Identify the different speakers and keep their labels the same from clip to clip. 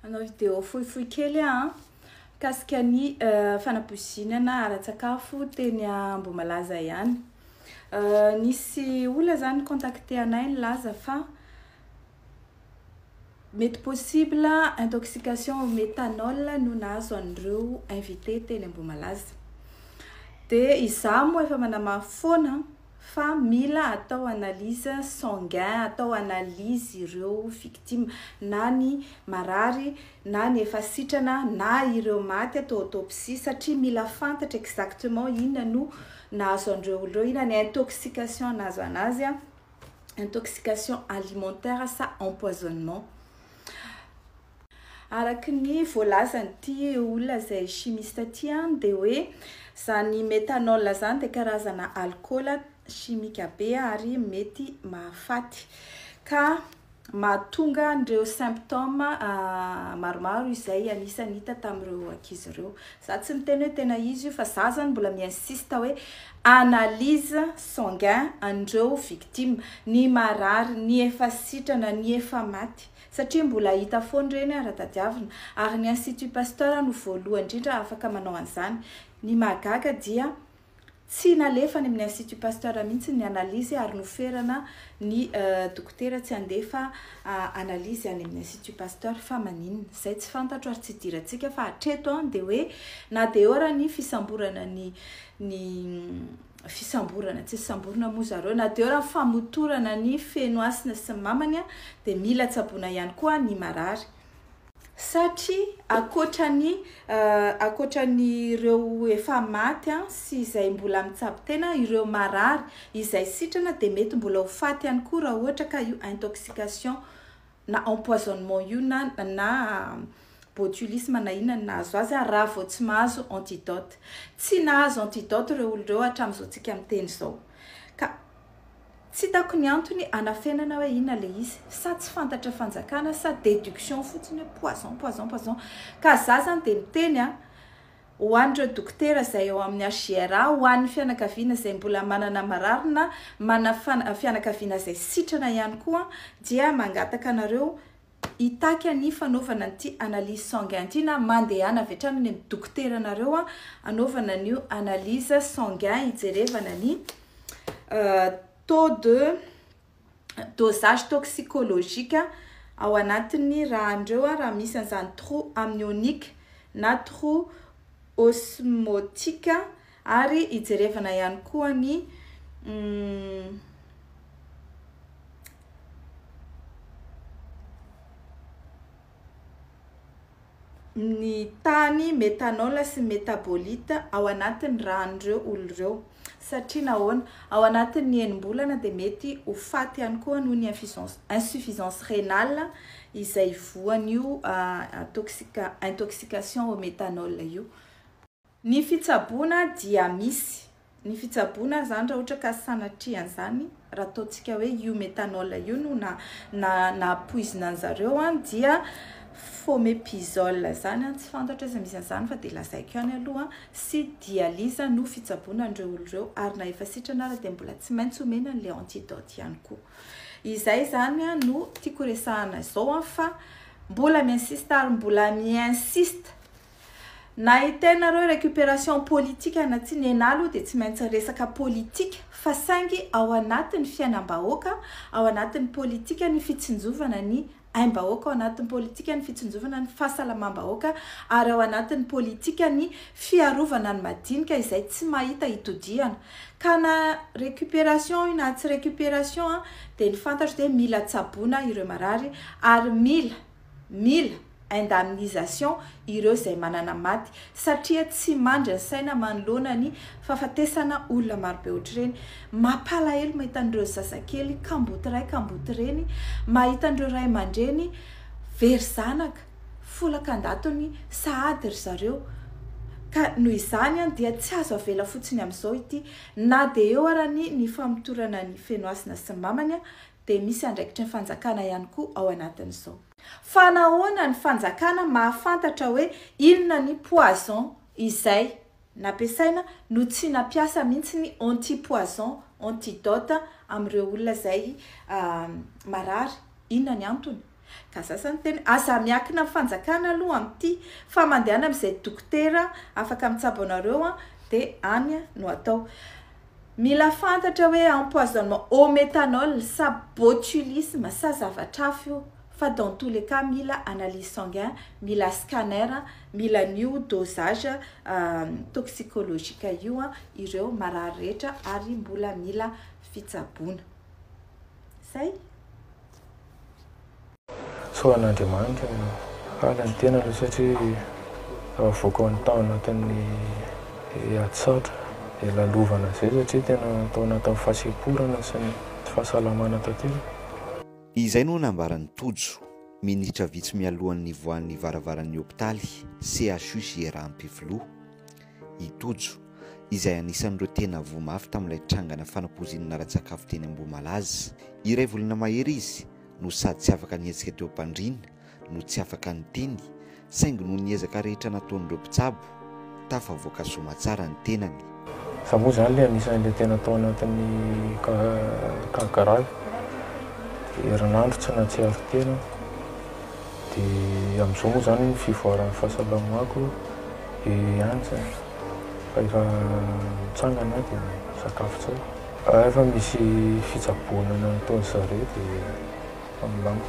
Speaker 1: Anao vidéo fohifohy kely kasika ny fanapozinana ara-tsakafo teny Ambohimalaza ihany. Nisy olona zany contacté anay nilaza fa mety possible intoxication au méthanol no nahazo an'ireo invité teny Ambohimalaza. De izaho moa efa manama foana fa mila atao analyse sanguin, atao analyse ireo victime, na ny marary, na ny efa sitrana, na ireo maty atao autopsie satria mila fantatra exactement inona no nahazo an'ireo olona, inona ny intoxication nahazo anazy, intoxication alimentaire sa empoisonnement. Araky ny voalazan'ity olona zay chimiste ty de hoe zany méthanol zany de karazana alcool chimique be ary mety mahafaty ka mahatonga an'ireo symptômes maromaro izay anisany hita tamin'ireo ankizy ireo. Za tsy miteny hoe tena izy io fa za zany mbola mi-insiste hoe analyse sanguin an'ireo victime, ny marary, ny efa sitrana, ny efa maty satria mbola hita foana reny ara-tadiavina ary ny Institut Pasteur no voalohany indrindra afaka manao an'izany. Ny mahagaga dia tsy nalefany amin'ny Institut Pasteur mihitsy ny analyse ary noferana ny dokotera tsy andefa analyse any amin'ny Institut Pasteur fa maninona zay tsy fantatro ary tsy dirantsika fa hatreto de hoe na de ora ny fisamborana ny fisamborana tsy samborana moa zareo na de ora famotorana ny fenoasina sy mamany de mila tsaboana ihany koa ny marary satria akotrany ireo efa maty sy izay mbola mitsabo tena ireo marary izay sitrana de mety mbola ho faty ihany koa raha ohatra ka io intoxication na empoisonnement io na botulisme na inona nahazo azy raha vao tsy mahazo antidote. Tsy nahazo antidote ireo olona ireo hatramin'izao tsika miteny zao ka tsy hitako ny antony anafenana hoe inona le izy, sa tsy fantatra fanjakana sa déduction fotsiny hoe poison ka za zany de miteny ho an'ireo dokotera zay eo amin'ny HGRA, ho an'ny fianakaviana zay mbola manana marary na fianakaviana zay sitrana ihany koa dia mangataka anareo hitaka ny fanaovana an'ity analyse sanguin ity na mandehana avy hatrany ny dokotera anareo anaovana an'io analyse sanguin hijerevana ny taux de dosage toxicologique ao anatin'ny rahandreo raha misy an'izany trou amnionique na trou osmotique ary hijerevana ihany koa ny ny tany méthanol sy métabolite ao anatin'ny rahandreo olon'ireo satria nahoana ao anatin'ny enim-bolana de mety ho faty ihany koa noho ny insuffisance rénale izay voan'io intoxication au méthanol io. Ny fitsaboana dia misy ny fitsaboana zany raha ohatra ka sanatrian zany raha ataontsika hoe io méthanol io no na poizina an'zareo dia fomépizole zany tsy fantatra izay misy an'izany fa de lazaiko ihany aloha sy dialyse no fitsaboana an'ireo olon'ireo ary na efa sitrana ary de mbola tsy maintsy omena an'ilay antidote ihany koa. Izay zany no tiako resahana izao fa mbola mi-insiste ary mbola mi-insiste na itenareo récupération politique anaty ny enalo de tsy maintsy resaka politique fa saingy ao anatin'ny fiainam-bahoaka, ao anatin'ny politika ny fitsinjovana ny aim-bahoaka, ao anatin'ny politika ny fitsinjovana ny fahasalamam-bahoaka ary ao anatin'ny politika ny fiarovana ny madinika izay tsy mahita hitodiana ka na récupération na tsy récupération de ny fantatro de mila tsaboana ireo marary ary mila indemnisation ireo zay manana maty satria tsy mandry ny saina manoloana ny fahafatesana olona marobe ohatr'ireny. Mampalahelo mahita an'ireo zazakely kamboty ray kamboty reny, mahita an'ireo ray aman-dreny very zanaka folakan-datony sahady ry zareo ka noho izany dia tsy azo avela fotsiny amin'izao ity na de eo arany ny famotorana ny fenoasina sy mamany de misy andraikitry ny fanjakana ihany koa ao anatin'izao. Fa nahoana ny fanjakana mahafantatra hoe inona ny poison izay nampiasaina no tsy nampiasa mihitsy ny anti-poison antidote amin'ireo olona zay marary, inona ny antony? ka sasany teny asa miakina fanjakana aloha amin'ity fa mandehana amin'izay dokotera afaka mitsabo anareo dia any no atao. Mila fantatra hoe empoisonnement au méthanol sa botulisme sa zavatra hafa io fa dans tous les cas mila analyse sanguin, mila scanner, mila new dosage toxicologique io ireo marary rehetra ary mbola mila fitsaboana. Zay.
Speaker 2: So an'Andriamanitra halany tena aloha satria voaka ny tao anatin'ny atsatra dia lalovana izay satria tena tao anatin'ny fahaseporana sy ny fahasalamana tanteraka.
Speaker 3: Izay no nambaran'ny Tojo minitra vitsy mialohan'ny voan'ny varavaran'ny hôpitaly CHU Gérard-Ampefiloha. I Tojo izay anisan'ireo tena vomafy tamin'ilay trangana fanampozinana ara-tsakafo teny Ambohimalaza. Iray volana mahery izy no sady tsy afaka nietsika teo am-pandriana no tsy afaka niteny saingy no niezaka rehetra nataon'ireo mpitsabo tafavoaka soamantsara ny tenany.
Speaker 2: Fa moa izany ilay anisan'ilay tena tao anatin'ny kankara herinandro tsy nahatsiaro tena dia amin'izao moa izany ny fivoaran'ny fahasalamako ihany zay fa efa mitsangana dia sakafo tsara. Efa misy fitsaboana nataony zareo dia amilamo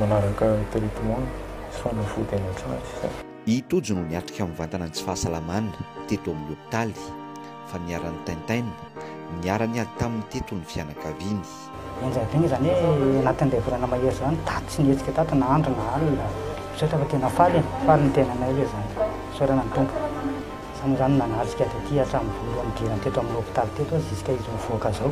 Speaker 2: manaraka traitement sy fanafody any an-trano izay.
Speaker 3: I Tojo no niatrika mivantana ny tsy fahasalamana teto amin'ny hôpitaly fa niara-ny taintaina niara-ny ady tamin'ny teto ny fianakaviany.
Speaker 4: Enjadiny zany hoe anatin'ilay volana mahery zany tato tsy nietsika tato na andro na alina misaotra fa tena faly ny tenanay ilay zany saorana ny tompo samy zany nanatrika taty hatramin'ny voalohany dirany teto amin'ny hôpitaly teto ziska izy mivoaka zao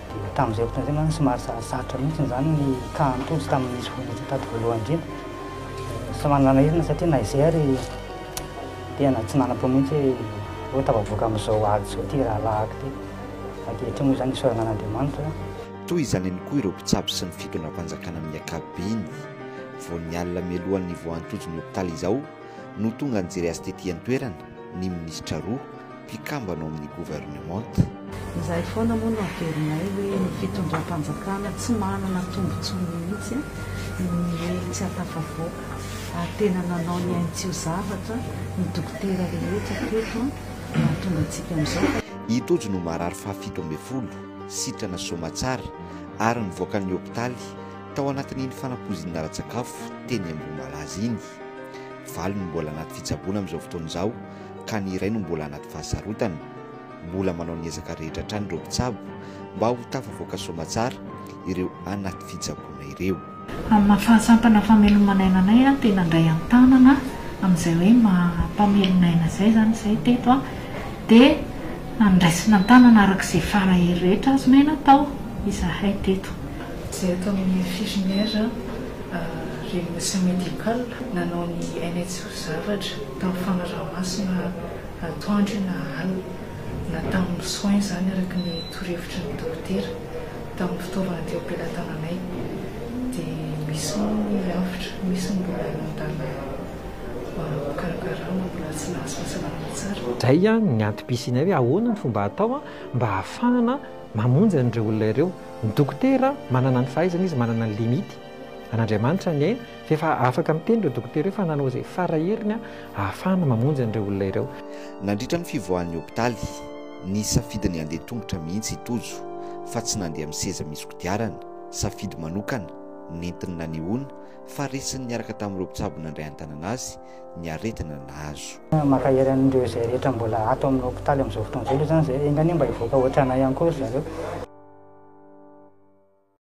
Speaker 4: dia tamin'izay fotoana zay somary sarosarotra mihitsy zany ny kanto sy tamin'ny voanitsy tato voalohany indrindra sy manana irina satria na izay ary tena tsy nanam-po mihitsy hoe tafavoaka amin'izao ady zao ty raha lahako ty ankehitriny moa zany isaorana an'Andriamanitra.
Speaker 3: Toy izany ihany koa ireo mpitsabo sy ny fitondram-panjakana amin'ny ankapobeny vao nialina mialohan'ny voan'ny Tojo ny hôpitaly izao no tonga nijery azy tetỳ an-toerana ny minisitra roa mpikambana ao amin'ny gouvernemanta.
Speaker 5: Izahay foana moa no averinay hoe ny fitondram-panjakana tsy manana tombontsoa mihitsy ny tsy hatafavoaka ary tena nanao ny aintsio zavatra ny dokotera rehetra teto mahatonga antsika amin'izao.
Speaker 3: I Tojo no marary fahafito ambin'ny folo sitrana soamantsara ary nivoaka ny hôpitaly tao anatin'iny fanampozinana ara-tsakafo teny Ambohimalaza iny. Valo no mbola anaty fitsaboana amin'izao fotoana izao ka ny iray no mbola anaty fahasarotana. Mbola manao ny ezaka rehetra hatrany ireo mpitsabo mba ho tafavoaka soamantsara ireo anaty fitsaboana ireo.
Speaker 5: Amin'ny fahasampana fameloman'ainanay tena ndray an-tanana amin'izay hoe mampamelonaina izay zany izay teto dia nandraisina an-tanana arak'izay farahery rehetra azonay natao izahay teto. Izay atao amin'ny infirmière reanimation médicale nanao ny aintsio zavatra tao fanaraha-masina atoandro na alina na tamin'ny soins zany araka ny torohevitra ny dokotera tamin'ny fitaovana teo am-pelatananay dia misy ny avitra misy ny mbola nandana karakarana mbola tsy nahazo fahasalamana tsara.
Speaker 6: Zay ny antom-pisiana hoe ahoana ny fomba atao mba hahafahana mamonjy an'ireo olona ireo. Ny dokotera manana ny fahaizana izy manana ny limity an'Andriamanitra ny aina fa efa afaka miteny ireo dokotera hoe fa nanao izay faraheriny ahafahana mamonjy an'ireo olona ireo.
Speaker 3: Nandritra ny fivoahan'ny hôpitaly ny safidiny handeha tongotra mihitsy i Tojo fa tsy nandeha amin'ny seza misy kodiarana safidy manokana nentina na nihoana fa resiny niaraka tamin'ireo mpitsabo nandray an-tanana azy ny aretina nahazo.
Speaker 4: Makahery an'ireo izay rehetra mbola ato amin'ny hôpitaly amin'izao fotoana izay aloha zany zay engany mba hivoaka ohatranay ihany koa zareo